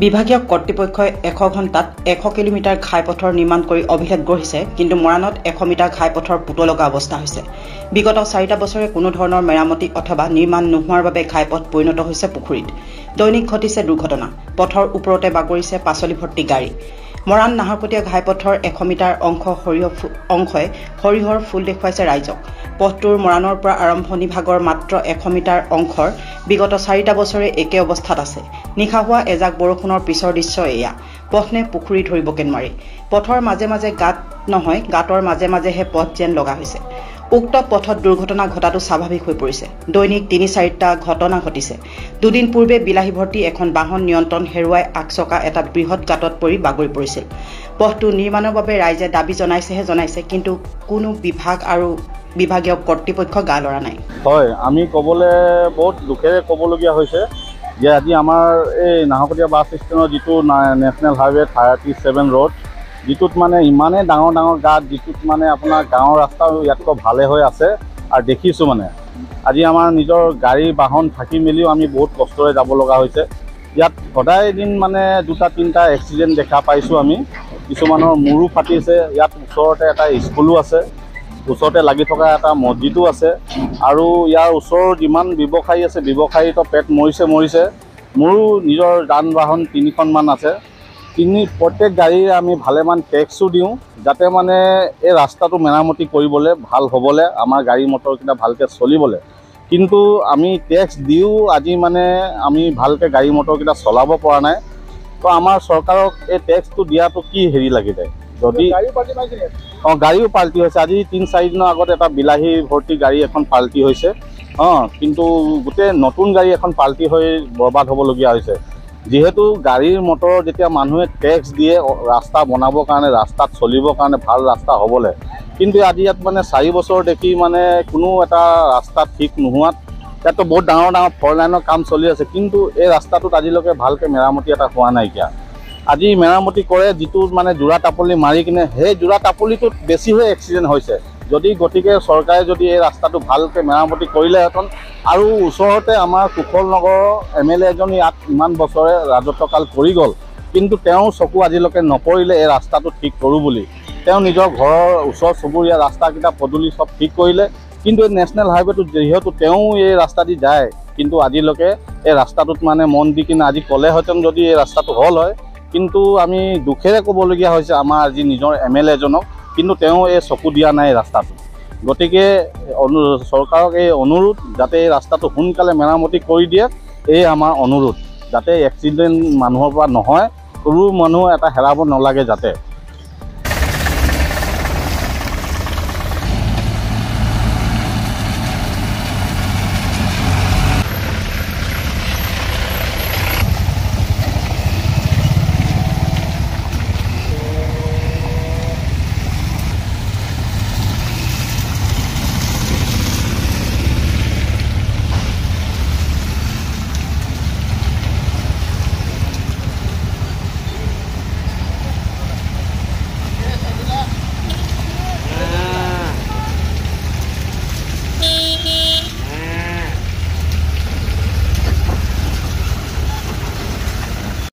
বিভাগীয় কৰ্তৃপক্ষই 100 ঘণ্টাত 100 কিলোমিটাৰ ঘাইপথৰ নিৰ্মাণ কৰি অভিলেখ গঢ়িছে, কিন্তু মৰাণত 100 মিটাৰ ঘাইপথৰ পুতলগা অৱস্থা হৈছে। বিগত 4টা বছৰে কোনো ধৰণৰ মেৰামতি অথবা নিৰ্মাণ নোহোৱাৰ বাবে ঘাইপথ পৰিণত হৈছে পুখুৰীত। দৈনিক ঘটিছে দুৰ্ঘটনা, পথৰ ওপৰতে বাগৰিছে পাচলি ভৰ্তি গাড়ী। মৰাণ নাহৰকটীয়া ঘাইপথৰ 100 মিটাৰ অংশই সৰিয়হৰ ফুল দেখুৱাইছে ৰাইজক। পথটোৰ মৰাণৰ পৰা আৰম্ভণি ভাগৰ মাত্ৰ 100 মিটাৰ অংশৰ বিগত 4টা বছৰে একে অৱস্থাত আছে। নিশা হোৱা এজাক বৰষুণৰ পিছৰ দৃশ্য এয়া। পথনে পুখুৰী ধৰিবকে নোৱাৰি। পথৰ মাজে মাজে গাঁত নহয়, গাঁতৰ মাজে মাজেহে পথ যেন লগা হৈছে। উক্ত পথত দুৰ্ঘটনা ঘটাটো স্বাভাৱিক হৈ পৰিছে। দৈনিক 3-4টা ঘটনা ঘটিছে। দুদিন পূৰ্বে বিলাহী ভৰ্তি এখন বাহন নিয়ন্ত্ৰণ হেৰুৱাই আগচকা এটা বৃহৎ গাঁতত পৰি বাগৰি পৰিছিল। পথটো নিৰ্মাণৰ বাবে ৰাইজে দাবী জনাইছে, কিন্তু কোনো বিভাগ আৰু বিভাগীয় কৰ্তৃপক্ষ গা লৰা নাই। হয়, আমি ক'বলৈ বহুত দুখেৰে ক'বলগীয়া হৈছে যে আজি আমাৰ এই নাহৰকটীয়া বাছ ষ্টেণ্ডৰ যিটো নেশ্যনেল হাইৱে 37 ৰোড, যিটোত মানে ইমানেই ডাঙৰ ডাঙৰ গাঁত, যিটোত মানে আপোনাৰ গাঁৱৰ ৰাস্তাও ইয়াতকৈ ভালে হৈ আছে আৰু দেখিছোঁ মানে আজি আমাৰ নিজৰ গাড়ী বাহন থাকি মেলিও আমি বহুত কষ্টৰে যাব লগা হৈছে। ইয়াত সদায় দিন মানে 2-3টা এক্সিডেণ্ট দেখা পাইছোঁ আমি। কিছুমানৰ মূৰো ফাটিছে। ইয়াত ওচৰতে এটা স্কুলো আছে, ওচৰতে লাগি থকা এটা মছজিদো আছে, আৰু ইয়াৰ ওচৰৰ যিমান ব্যৱসায়ী আছে ব্যৱসায়ীতো পেট মৰিছে। মোৰো নিজৰ যান বাহন 3খনমান আছে। প্ৰত্যেক গাড়ীৰে আমি ভালেমান টেক্সো দিওঁ, যাতে মানে এই ৰাস্তাটো মেৰামতি কৰিবলৈ ভাল হ'বলৈ, আমাৰ গাড়ী মটৰকেইটা ভালকৈ চলিবলৈ। কিন্তু আমি টেক্স দিও আজি মানে আমি ভালকৈ গাড়ী মটৰকেইটা চলাব পৰা নাই। তো আমাৰ চৰকাৰক এই টেক্সটো দিয়াটো কি হেৰি লাগিলে? যদি গাড়ীও পাল্টি হৈছে। আজি 3-4 দিনৰ আগত এটা বিলাহী ভৰ্তি গাড়ী এখন পাল্টি হৈছে। কিন্তু গোটেই নতুন গাড়ী এখন পাল্টি হৈ বৰবাদ হ'বলগীয়া হৈছে। যিহেতু গাড়ীৰ মটৰ যেতিয়া মানুহে টেক্স দিয়ে ৰাস্তা বনাবৰ কাৰণে, ৰাস্তাত চলিবৰ কাৰণে, ভাল ৰাস্তা হ'বলৈ, কিন্তু আজি ইয়াত মানে 4 বছৰ দেখি মানে কোনো এটা ৰাস্তা ঠিক নোহোৱাত, ইয়াততো বহুত ডাঙৰ ডাঙৰ 4 লাইনৰ কাম চলি আছে, কিন্তু এই ৰাস্তাটোত আজিলৈকে ভালকৈ মেৰামতি এটা হোৱা নাইকিয়া। আজি মেৰামতি কৰে যিটো মানে যোৰা টাপলি মাৰি কিনে, সেই যোৰা টাপলিটোত বেছি হৈ এক্সিডেণ্ট হৈছে। গতিকে চৰকাৰে যদি এই ৰাস্তাটো ভালকৈ মেৰামতি কৰিলেহেঁতেন, আৰু ওচৰতে আমাৰ কুশল নগৰৰ MLA এজন ইয়াত ইমান বছৰে ৰাজত্বকাল কৰি গ'ল, কিন্তু তেওঁ চকু আজিলৈকে নপৰিলে এই ৰাস্তাটো ঠিক কৰোঁ বুলি। তেওঁ নিজৰ ঘৰৰ ওচৰ চুবুৰীয়া ৰাস্তাকেইটা পদূলি চব ঠিক কৰিলে, কিন্তু এই নেশ্যনেল হাইৱেটো যিহেতু তেওঁ এই ৰাস্তা দি যায়, কিন্তু আজিলৈকে এই ৰাস্তাটোত মানে মন দি কিনে আজি ক'লেহেঁতেন যদি এই ৰাস্তাটো হ'ল হয়। কিন্তু আমি দুখেৰে ক'বলগীয়া হৈছে আমাৰ আজি নিজৰ MLA এজনক, কিন্তু তেওঁ এই চকু দিয়া নাই ৰাস্তাটো। গতিকে চৰকাৰক এই অনুৰোধ, যাতে এই ৰাস্তাটো সোনকালে মেৰামতি কৰি দিয়ে, এই আমাৰ অনুৰোধ, যাতে এক্সিডেণ্ট মানুহৰ পৰা নহয়, সৰু মানুহ এটা হেৰাব নালাগে যাতে।